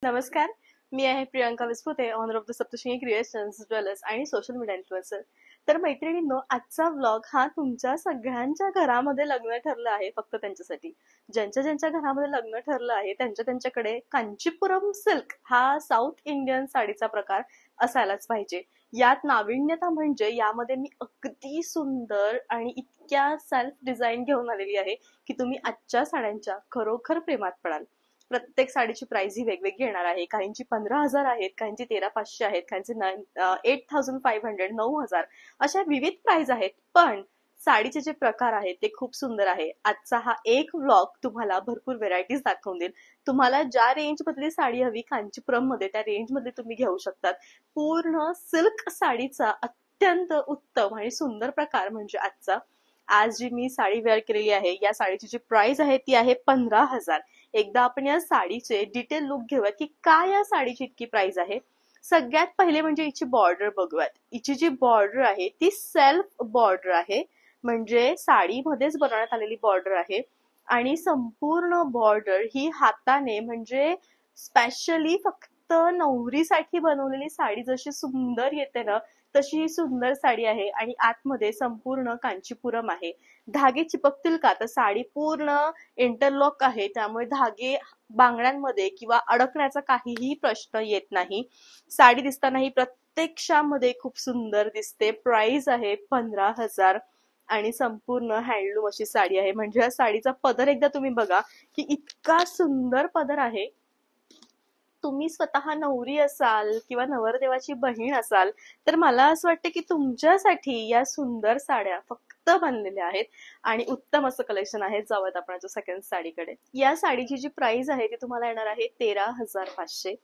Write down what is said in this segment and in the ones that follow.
नमस्कार, मी आहे Priyanka Vispute, owner of the Saptashrungi creations, jewellers आणि सोशल मीडिया इन्फ्लुएन्सर. तर मैत्रिणींनो, आजचा व्लॉग हा तुमच्या सगळ्यांच्या घरामध्ये लग्न ठरलं आहे फक्त त्यांच्यासाठी. ज्यांच्या ज्यांच्या घरामध्ये लग्न ठरलं आहे त्यांच्याकडे कांचीपुरम सिल्क हा साऊथ इंडियन साडीचा प्रकार असायलाच पाहिजे. यात नाविन्यता म्हणजे यामध्ये मी अगदी सुंदर आणि इतक्या सेल्फ डिझाईन घेऊन आलेली आहे की तुम्ही आजच्या साड्यांच्या खरोखर प्रेमात पडाल. प्रत्येक साडीची प्राइस ही वेगवेगळी येणार आहे. काहींची 15,000 आहेत, काहींची 13,500 आहेत, काहींची 8,500 9,000 अशा विविध प्राइस आहेत. पण साडीचे जे प्रकार आहेत ते खूप सुंदर आहे. आजचा हा एक व्लॉग तुम्हाला भरपूर व्हेरायटीज दाखवून देईल. तुम्हाला ज्या रेंज मधली साडी हवी कांचीपुरम मध्ये त्या रेंज मध्ये तुम्ही घेऊ शकतात. पूर्ण सिल्क साडीचा अत्यंत उत्तम आणि सुंदर प्रकार म्हणजे आजचा. आज जी मी साडी वेअर केलेली आहे या साडीची जी प्राइस आहे ती आहे 15,000. एकदा आपण या साडीचे डिटेल लुक घेऊया की काय या साडीची इतकी प्राइस आहे. सगळ्यात पहिले म्हणजे हिची बॉर्डर बघूयात. हिची जी बॉर्डर आहे ती सेल्फ बॉर्डर आहे, म्हणजे साडीमध्येच बनवण्यात आलेली बॉर्डर आहे. आणि संपूर्ण बॉर्डर ही हाताने म्हणजे स्पेशली फक्त नवरीसाठी बनवलेली साडी जशी सुंदर येते ना तशी ही सुंदर साडी आहे. आणि आतमध्ये संपूर्ण कांचीपुरम आहे. धागे चिपकतील का तर साडी पूर्ण इंटरलॉक आहे, त्यामुळे धागे बांगड्यांमध्ये किंवा अडकण्याचा काहीही प्रश्न येत नाही. साडी दिसताना ही प्रत्यक्षामध्ये खूप सुंदर दिसते. प्राइस आहे 15,000 आणि संपूर्ण हँडलूम अशी साडी आहे. म्हणजे या साडीचा पदर एकदा तुम्ही बघा की इतका सुंदर पदर आहे. तुम्ही स्वतः नवरी असाल किंवा नवरदेवाची बहीण असाल तर मला असं वाटतं की तुमच्यासाठी या सुंदर साड्या फक्त बनलेल्या आहेत आणि उत्तम असं कलेक्शन आहे. जाऊयात आपण सेकंड साडीकडे. या साडीची जी प्राइस आहे ती तुम्हाला येणार आहे 13,500.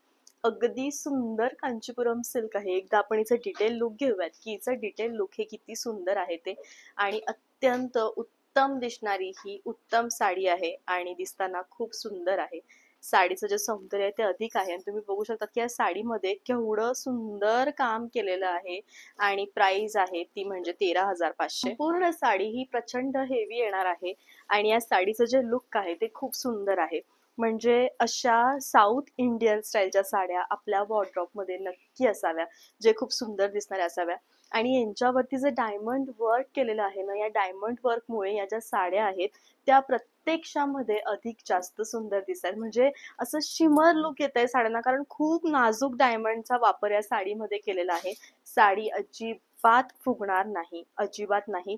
अगदी सुंदर कांचीपुरम सिल्क आहे. एकदा आपण हिचं डिटेल लुक घेऊयात की हिचं डिटेल लुक हे किती सुंदर आहे ते. आणि अत्यंत उत्तम दिसणारी ही उत्तम साडी आहे आणि दिसताना खूप सुंदर आहे. साडीचं जे सौंदर्य आहे ते अधिक आहे आणि तुम्ही बघू शकता की या साडीमध्ये केवढं सुंदर काम केलेलं आहे. आणि प्राइस आहे ती म्हणजे 13,500. पूर्ण साडी ही प्रचंड हेवी येणार आहे आणि या साडीचं जे लुक आहे ते खूप सुंदर आहे. म्हणजे अशा साऊथ इंडियन स्टाईलच्या साड्या आपल्या वॉर्डरोब मध्ये नक्की असाव्या, जे खूप सुंदर दिसणाऱ्या असाव्या. आणि यांच्यावरती जे डायमंड वर्क केलेलं आहे ना, या डायमंड वर्कमुळे या ज्या साड्या आहेत त्या प्रत्यक्षामध्ये अधिक जास्त सुंदर दिसतात. म्हणजे असं शिमर लुक येत आहे साड्यांना, कारण खूप नाजूक डायमंडचा वापर या साडीमध्ये केलेला आहे. साडी अजिबात फुगणार नाही, अजिबात नाही.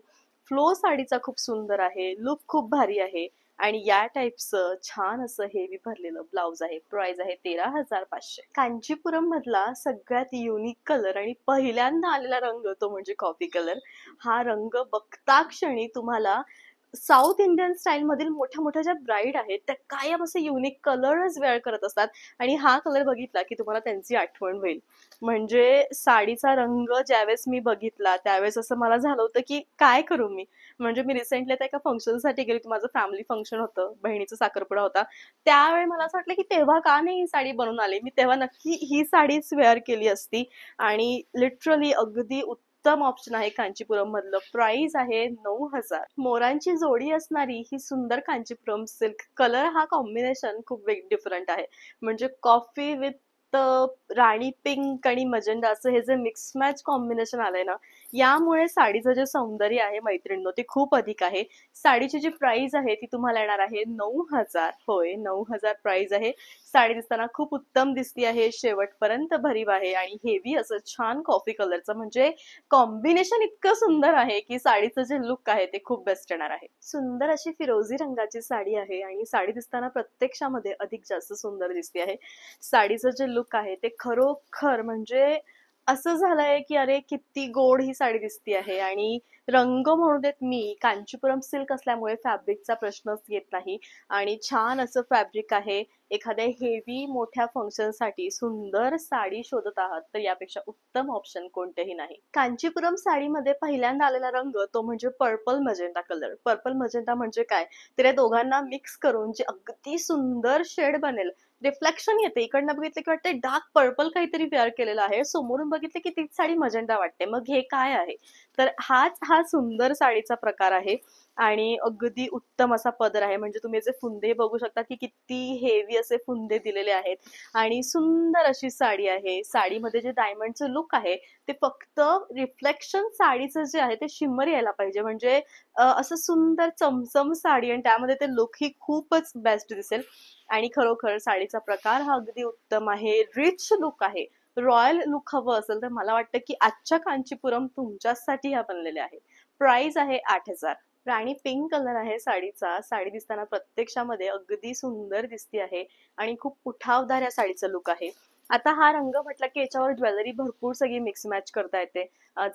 फ्लो साडीचा खूप सुंदर आहे, लुक खूप भारी आहे. आणि या टाईपचं छान असं हेवी भरलेलं ब्लाउज आहे. प्राइस आहे 13,500. कांचीपुरम मधला सगळ्यात युनिक कलर आणि पहिल्यांदा आलेला रंग तो म्हणजे कॉफी कलर. हा रंग बघता क्षणी तुम्हाला साऊथ इंडियन स्टाईल मधील मोठ्या मोठ्या ज्या ब्राईड आहेत त्या कायम असे युनिक कलरच वेअर करत असतात आणि हा कलर बघितला की तुम्हाला त्यांची आठवण होईल. म्हणजे साडीचा रंग ज्यावेळेस मी बघितला त्यावेळेस असं मला झालं होतं की काय करू मी. म्हणजे मी रिसेंटली आता एका फंक्शनसाठी गेली होती. माझं फॅमिली फंक्शन होतं, बहिणीचा साखरपुडा होता. त्यावेळी मला असं वाटलं की तेव्हा का नाही ही साडी बनवून आली, मी तेव्हा नक्की ही साडीच वेअर केली असती. आणि लिटरली अगदी उत्तम ऑप्शन आहे कांचीपुरम मधलं. प्राइस आहे 9,000. मोरांची जोडी असणारी ही सुंदर कांचीपुरम सिल्क. कलर हा कॉम्बिनेशन खूप डिफरंट आहे. म्हणजे कॉफी विथ राणी पिंक आणि मजेंडा असं हे जे मिक्स मॅच कॉम्बिनेशन आलंय ना, यामुळे साडीचं जे सौंदर्य आहे मैत्रिणींनो ते खूप अधिक आहे. साडीची जी प्राइस आहे ती तुम्हाला येणार आहे 9,000. होय, 9,000 प्राइस आहे. साडी दिसताना खूप उत्तम दिसती आहे, शेवटपर्यंत भरीव आहे आणि हेवी असं छान कॉफी कलरचं म्हणजे कॉम्बिनेशन इतकं सुंदर आहे की साडीचं जे लुक आहे ते खूप बेस्ट येणार आहे. सुंदर अशी फिरोजी रंगाची साडी आहे आणि साडी दिसताना प्रत्यक्षामध्ये अधिक जास्त सुंदर दिसते आहे. साडीचं जे लुक आहे ते खरोखर म्हणजे असं झालंय की अरे किती गोड ही साडी दिसती आहे. आणि रंग म्हणू देत मी, कांचीपुरम सिल्क असल्यामुळे फॅब्रिकचा प्रश्नच येत नाही आणि छान असं फॅब्रिक आहे. एखाद्या हेवी मोठ्या फंक्शन साठी सुंदर साडी शोधत आहात तर यापेक्षा उत्तम ऑप्शन कोणतेही नाही. कांचीपुरम साडीमध्ये पहिल्यांदा आलेला रंग तो म्हणजे purple magenta colour. Purple magenta म्हणजे काय तर या दोघांना मिक्स करून जे अगदी सुंदर शेड बनेल. रिफ्लेक्शन येते, इकडनं बघितलं की वाटते डार्क पर्पल काहीतरी वेअर केलेलं आहे, समोरून बघितलं की तीच साडी मजेंटा वाटते. मग हे काय आहे तर हा सुंदर साडीचा प्रकार आहे. आणि अगदी उत्तम असा पदर आहे. म्हणजे तुम्ही याचे फुंदे बघू शकता की किती हेवी असे फुंदे दिलेले आहेत. आणि सुंदर अशी साडी आहे. साडीमध्ये जे डायमंडचं लुक आहे ते फक्त रिफ्लेक्शन साडीचं जे आहे ते शिम्मर यायला पाहिजे. म्हणजे असं सुंदर चमचम साडी आणि त्यामध्ये ते लुक ही खूपच बेस्ट दिसेल. आणि खरोखर साडीचा प्रकार हा अगदी उत्तम आहे. रिच लुक आहे. रॉयल लुक हवं असेल तर मला वाटतं की आजच्या कांचीपुरम तुमच्यासाठी ह्या बनलेल्या आहे. प्राइस आहे 8,000. राणी पिंक कलर आहे साडीचा. साडी दिसताना प्रत्यक्षामध्ये अगदी सुंदर दिसते आहे आणि खूप उठावदार या साडीचा लुक आहे. आता हा रंग म्हटला की याच्यावर ज्वेलरी भरपूर सगळी मिक्स मॅच करता येते.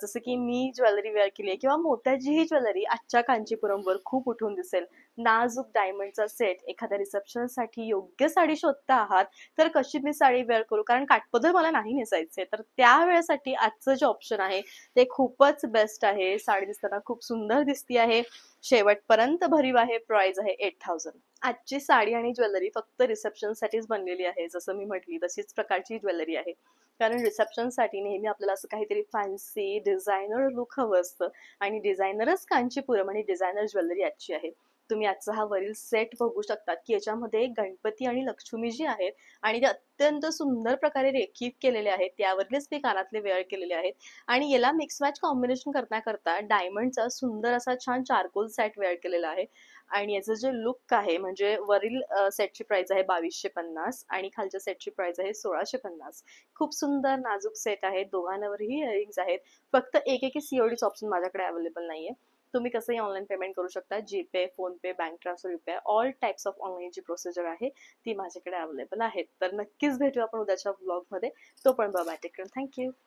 जसं की मी ज्वेलरी वेअर केली आहे किंवा मोत्याची ही ज्वेलरी आजच्या कांचीपुरमवर खूप उठून दिसेल. नाजूक डायमंडचा सेट एखाद्या रिसेप्शनसाठी योग्य साडी शोधता आहात तर कशी मी साडी वेअर करू, कारण काठपदर मला नाही नेसायचे, तर त्या वेळेसाठी आजचं जे ऑप्शन आहे ते खूपच बेस्ट आहे. साडी दिसताना खूप सुंदर दिसती आहे. शेवटपर्यंत भरीव आहे. प्राइस आहे 8,000. आजची साडी आणि ज्वेलरी फक्त रिसेप्शनसाठीच बनलेली आहे. जसं मी म्हटली तशीच प्रकारची ज्वेलरी आहे. कारण रिसेप्शनसाठी नेहमी आपल्याला असं काहीतरी फॅन्सी डिझायनर लुक हवं असतं आणि डिझायनरच कांचीपुरम आणि डिझायनर ज्वेलरी आजची आहे. तुम्ही आजचा हा वरील सेट बघू शकता की याच्यामध्ये गणपती आणि लक्ष्मी जी आहेत आणि ते अत्यंत सुंदर प्रकारे रेखीव केलेले आहेत. त्यावरलेच मी कानातले वेअर केलेले आहेत आणि याला मिक्स मॅच कॉम्बिनेशन करता डायमंडचा सुंदर असा छान चारकोल सेट वेअर केलेला आहे. आणि याचं जे लुक आहे म्हणजे वरील सेटची प्राइस आहे 2250 आणि खालच्या सेटची प्राइस आहे 1650. खूप सुंदर नाजूक सेट आहे. दोघांवरही इयरिंग्स आहेत. फक्त एक सीओडीच ऑप्शन माझ्याकडे अवेलेबल नाहीये. तुम्ही कसंही ऑनलाईन पेमेंट करू शकता. GPay, PhonePe, bank transfer, UPI all types of online जी प्रोसिजर आहे ती माझ्याकडे अवेलेबल आहे. तर नक्कीच भेटू आपण उद्याच्या ब्लॉगमध्ये. तो पण बाय. Take care. थँक्यू.